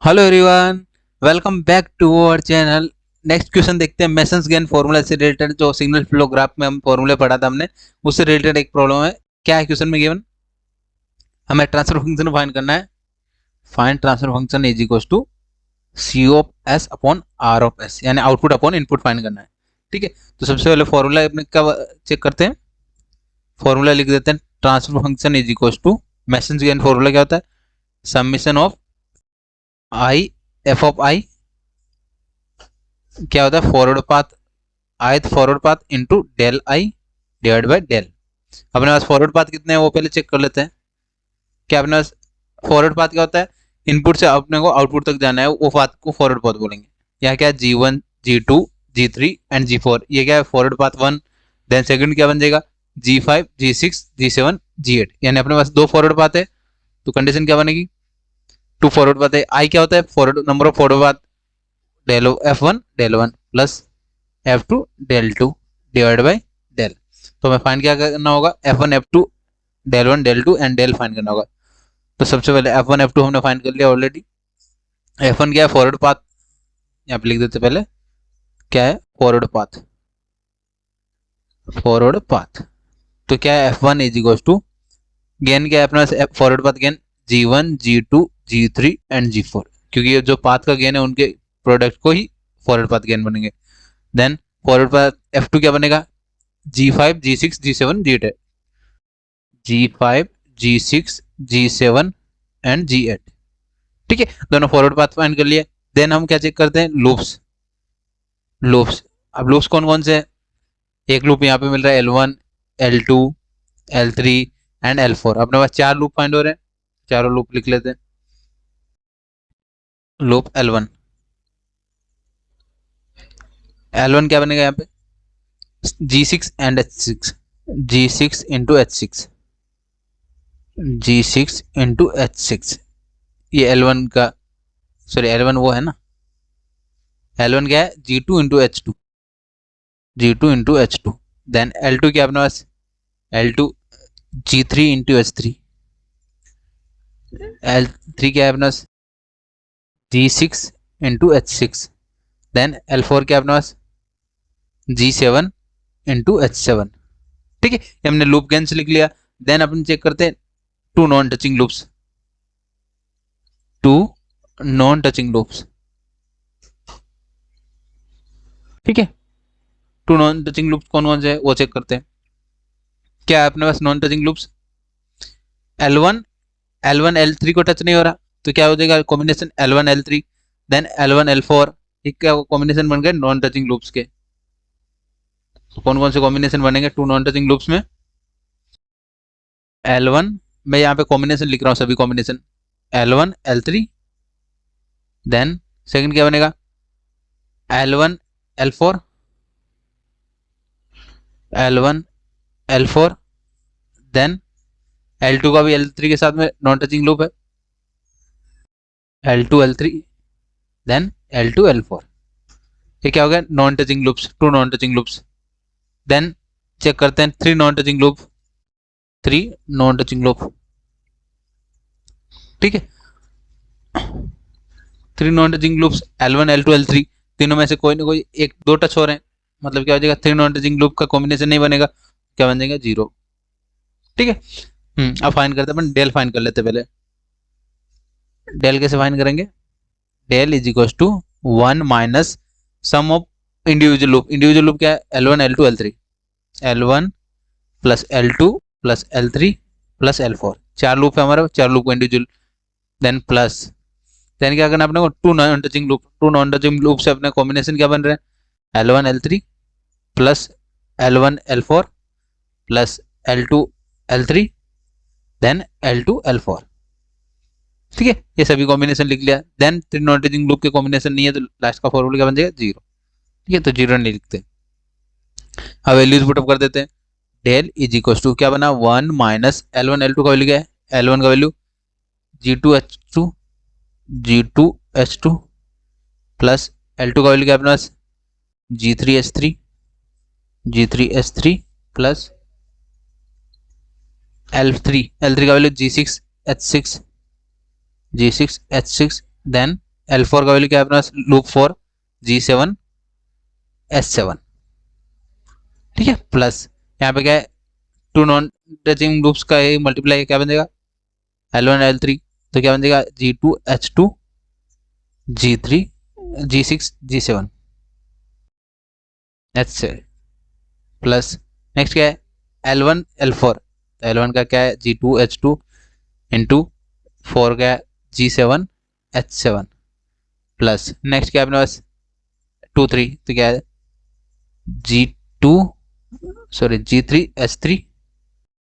Hello everyone, welcome back to our channel. Next question देखते हैं। Mason's gain formula से related जो signal flow graph में हम फॉर्मूले पढ़ा था हमने, उससे रिलेटेड एक प्रॉब्लम है। क्या है क्वेश्चन में गिवन? हमें ट्रांसफर फंक्शन फाइंड करना है। Find transfer function is equal to C of S upon R of S, यानी आउटपुट अपॉन इनपुट फाइंड करना है। ठीक है, तो सबसे पहले फॉर्मूला अपने क्या चेक करते हैं। फॉर्मूला लिख देते हैं। Transfer function is equal to, Mason's gain formula क्या होता है? Summation of I F of I क्या होता है? Forward path, ith forward path into del I divide by del. अपने पास फॉरवर्ड पाथ कितने हैं वो पहले चेक कर लेते हैं। क्या अपने पास फॉरवर्ड पाथ क्या होता है? इनपुट से अपने को आउटपुट तक जाना है, वो पाथ को फॉरवर्ड पाथ बोलेंगे। यहाँ क्या है? G1 G2 G3 and G4। ये क्या है? Forward path 1। देन सेकंड क्या बन जाएगा? G5 G6 G7 G8। यानी अपने पास दो फॉरवर्ड पाथ है, तो कंडीशन क्या बनेगी? टू फॉरवर्ड पाथ है। आई क्या होता है? Forward number of forward path, del F1 del 1 plus F2 del 2 divide by del. तो हमें फाइंड क्या करना होगा? F1 F2 del 1 del 2 and del find करना होगा। तो सबसे पहले F1 F2 हमने फाइंड कर लिया ऑलरेडी। F1 क्या है? Forward path. यहाँ पे लिख देते पहले क्या है? Forward path. फॉरवर्ड पाथ तो क्या है? F1 is equal to, gain क्या है अपना? Forward path gain G1 G2 G3 and G4, क्योंकि ये जो पाथ का गेन है उनके प्रोडक्ट को ही फॉरवर्ड पाथ गेन बनेंगे। देन फॉरवर्ड पाथ F2 क्या बनेगा? G5 G6 G7 G8। G5 G6 G7 and G8। ठीक है, दोनों फॉरवर्ड पाथ फाइंड कर लिए। देन हम क्या चेक करते हैं? लूप्स। लूप्स, अब लूप्स कौन कौन से हैं? एक लूप यहाँ पे मिल रहा है L1 L2 L3 and L4। अपने पास चार लूप फाइंड हो रहे हैं, चारों लूप लिख लेते हैं। लूप L1, L1 क्या बनेगा यहाँ पे? G6 and H6, G6 into H6, G6 into H6। ये L1 का, सॉरी L1 वो है ना, L1 क्या है? G2 into H2, G2 into H2। Then L2 क्या अपने पास? L2 G3 into H3, L3 क्या है अपने पास? G6 into H6। Then L4 क्या अपने पास? G7 into H7। ठीक है, हमने लूप गेन से लिख लिया। देन अपन चेक करते हैं two non touching loops. Two non touching loops, ठीक है। टू नॉन टचिंग लूप्स कौन कौन से है वो चेक करते हैं। क्या है अपने पास non touching loops? L1 L3 को टच नहीं हो रहा, तो क्या हो जाएगा? Combination L1 L3 then L1 L4। एक क्या कॉम्बिनेशन बन गए नॉन टचिंग लूप्स के। तो कौन कौन से कॉम्बिनेशन बनेंगे टू नॉन टचिंग लूप्स में? L1, मैं यहाँ पे कॉम्बिनेशन लिख रहा हूँ, सभी combination L1 L3। Then second क्या बनेगा? L1 L4, L1 L4। Then L2 का भी L3 के साथ में नॉन टचिंग लूप है, L2 L3 then L2 L4। ये क्या हो गया? Non touching loops, two non touching loops. Then check करते हैं three non touching loop. Three non touching loop, ठीक है। Three non touching loops L1 L2 L3, तीनों में से कोई ना कोई एक दो टच हो रहे हैं, मतलब क्या हो जाएगा? थ्री नॉन टचिंग लूप का कॉम्बिनेशन नहीं बनेगा, क्या बन जाएगा? जीरो। ठीक है, अब फाइंड करते हैं अपन। डेल फाइंड कर लेते हैं पहले। डेल कैसे फाइंड करेंगे? Del is equal to 1 minus sum of individual loop. Individual loop क्या है? L1 L2 L3, L1 plus L2 plus L3 plus L4। चार लूप है हमारे, चार लूप को इंडिविजुअल। देन प्लस, देन क्या करना अपने को? Two non touching loop. Two non touching loop से अपने कॉम्बिनेशन क्या बन रहे हैं? L1 L3 plus L1 L4 plus L2 L3 then L2 L4। ठीक है, ये सभी कॉम्बिनेशन लिख लिया। Then three non touching loop के कॉम्बिनेशन नहीं है, तो लास्ट का फॉर्मूला क्या बन जाएगा? जीरो। ठीक है, तो जीरो नहीं लिखते। अब वैल्यूज पुटअप कर देते हैं। डेल इज इक्वल टू क्या बना? 1 माइनस L1 L2 का वैल्यू क्या है? L1 का value G2 H2 plus L2 का वैल्यू क्या अपने पास? G3 H3 प्लस L3 का value G6 H6 then L4 का वैल्यू क्या है अपने पास, लूप 4 G7 S7, ठीक है, प्लस यहाँ पे क्या है, टू नॉन टचिंग लूप्स का ये मल्टीप्लाई क्या बन जाएगा, L1 L3, तो क्या बन जाएगा G2 H2 G3 G6 G7 H7 plus next क्या है L1 L4, तो L1 का क्या है G2 H2 इंटू 4 का है G7 H7 प्लस नेक्स्ट क्या है अपने पास 2 3, तो क्या है G2 sorry G3 H3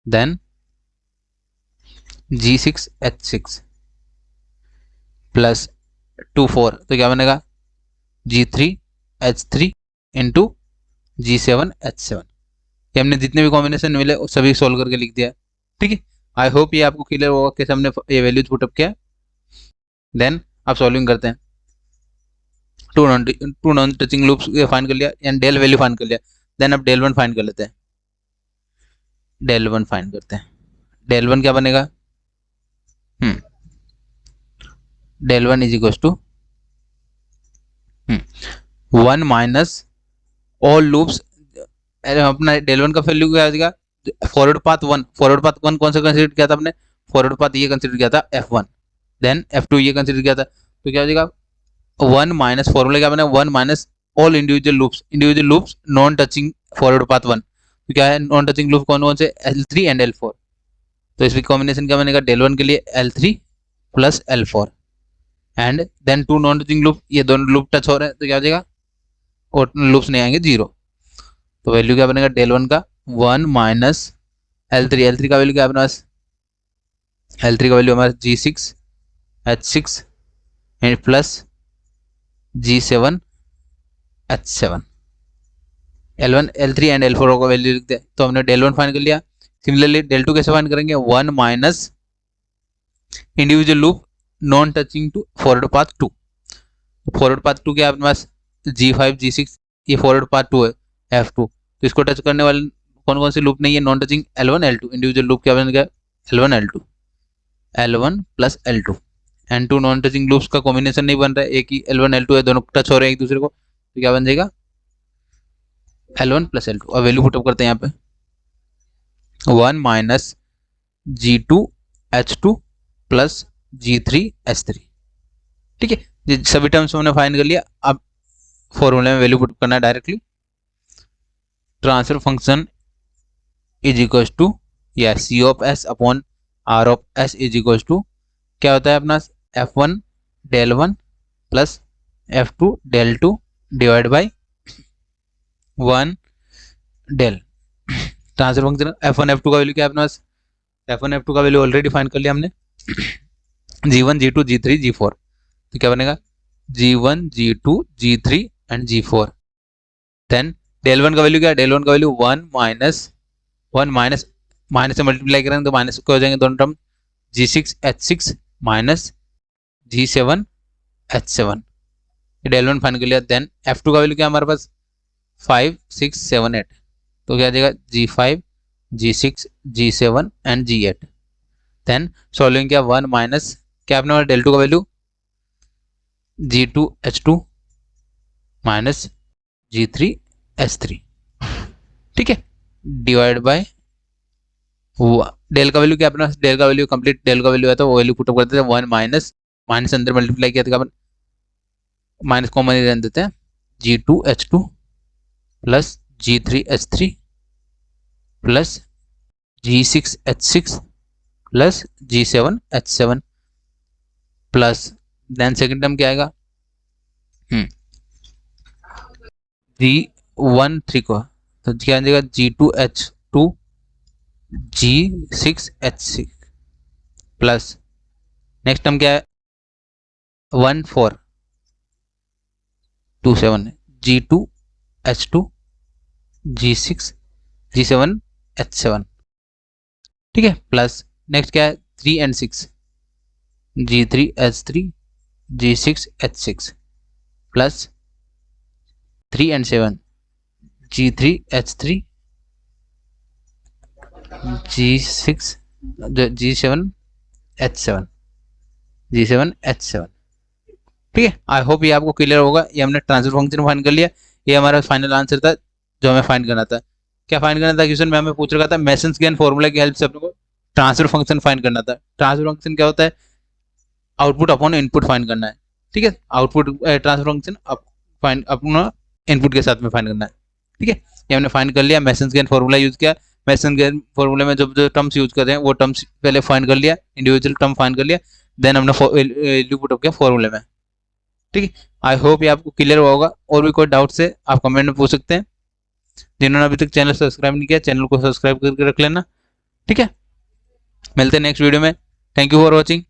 then G6 H6 plus 2 4, तो क्या बनेगा G3 H3 into G7 H7। ये हमने जितने भी कॉम्बिनेशन मिले सभी सोल्व करके लिख दिया, ठीक है। आई होप ये आपको क्लियर होगा कैसे हमने ये वैल्यूज पुटअप किया। देन आप सॉल्विंग करते हैं, two non touching loops find कर लिया एंड डेल वैल्यू फाइंड कर लिया। देन अब डेल वन फाइंड कर लेते हैं, डेल वन फाइंड करते हैं। डेल वन क्या बनेगा, del one is equal to 1 minus all loops, अपना डेल वन का वैल्यू क्या आ जाएगा, फॉरवर्ड पाथ 1, फॉरवर्ड पाथ 1 कौन सा कंसीडर किया था आपने, फॉरवर्ड पाथ ये कंसीडर किया था F1, देन F2 ये कंसीडर किया था, तो क्या हो जाएगा 1 माइनस फॉर्मूला क्या बना 1 minus all individual loops non touching forward path 1, तो क्या है नॉन टचिंग लूप कौन कौन से L3 एंड L4, तो इसकी कॉम्बिनेशन क्या बनेगा डेल वन के लिए L3 plus L4 and then two non touching loop, ये दोनों लूप टच हो रहे हैं तो क्या हो जाएगा और लूप्स नहीं आएंगे 0, तो वैल्यू क्या बनेगा डेल वन का 1 माइनस L3 का वैल्यू क्या अपने पास, L3 का वैल्यू हमारा G6 H6 and plus G7 H7, L1 L3 and L4 का वैल्यू लिखते हैं, तो हमने डेल वन फाइंड कर लिया। सिमिलरली डेल टू कैसे फाइंड करेंगे, 1 minus individual loop non touching to forward path 2, forward path 2 क्या है अपने पास G5 G6, ये फॉरवर्ड पाथ 2 है F2, तो इसको टच करने वाले कौन कौन से लूप नहीं है non touching L1 L2, individual loop क्या बन गया L1 L1 plus L2 and two non touching loops का कॉम्बिनेशन नहीं बन रहा है, एक ही L1 L2 है, दोनों टच हो रहे हैं एक दूसरे को, तो क्या बन जाएगा L1 प्लस L2। अब वैल्यू पुटअप करते हैं यहाँ पे 1 minus G2 H2 plus G3 H3, ठीक है, ये सभी टर्म्स हमने फाइंड कर लिया। अब फॉर्मूले में वैल्यू पुट करना है directly, transfer function is equal to या C of S upon R of S is equal to क्या होता है अपना F1 del one plus F2 del two divide by 1 del, transfer function F1 F2 का value क्या है अपने पास, F1 F2 का वैल्यू ऑलरेडी फाइंड कर लिया हमने G1 G2 G3 G4, तो क्या बनेगा G1 G2 G3 and G4, then del one का वैल्यू क्या है, डेल वन का वैल्यू 1 माइनस माइनस से मल्टीप्लाई करेंगे तो माइनस को हो जाएंगे दोनों term G6 H6 minus G7 H7, del one find कर लिया। देन F2 का वैल्यू क्या है हमारे पास 5 6 7 8, तो क्या आ जाएगा G5 G6 G7 and G8, then solving क्या 1 माइनस क्या अपने वाला डेल टू का value G2 H2 minus G3 H3, ठीक है, डिवाइड बाय डेल का वैल्यू क्या अपना डेल का वैल्यू कंप्लीट डेल का वैल्यू है तो वो वैल्यू पुटअप करते हैं 1 माइनस माइनस अंदर मल्टीप्लाई किया था माइनस कॉमन रहने देते हैं G2 H2 plus G3 H3 plus G6 H6 plus G7 H7 plus then second term क्या आएगा G1 3 को, तो क्या आ जाएगा G2 H2 G6 H6 plus next term क्या है 1 4 2 7 G2 H2 G6 G7 H7, ठीक है, प्लस नेक्स्ट क्या है 3 and 6 G3 H3 G6 H6 plus 3 and 7 G3 H3 G6 G7 H7 G7 H7, ठीक है, आई होप ये आपको क्लियर होगा। ये हमने ट्रांसफर फंक्शन फाइंड कर लिया, ये हमारा फाइनल आंसर था जो हमें फाइंड करना था। क्या फाइंड करना था, क्वेश्चन में हमें पूछ रखा था मेसन्स गेन फॉर्मूला की हेल्प से अपने को ट्रांसफर फंक्शन फाइंड करना था। ट्रांसफर फंक्शन क्या होता है, आउटपुट अपॉन इनपुट फाइंड करना है। ठीक है, आउटपुट ट्रांसफर फंक्शन फाइंड अपना इनपुट के साथ में फाइंड करना है। ठीक है, ये हमने फाइंड कर लिया, मेसन्स गेन फॉर्मूला यूज किया। मेसन गेन फॉर्मूले में जो टर्म्स यूज कर रहे हैं वो टर्म्स पहले फाइंड कर लिया, इंडिविजुअल टर्म फाइंड कर लिया, देन हमने वैल्यू पुट अप किया फॉर्मूले में। ठीक है, आई होप ये आपको क्लियर हुआ होगा। और भी कोई डाउट्स है आप कमेंट में पूछ सकते हैं। जिन्होंने अभी तक चैनल सब्सक्राइब नहीं किया, चैनल को सब्सक्राइब करके रख लेना। ठीक है, मिलते हैं नेक्स्ट वीडियो में। Thank you for watching.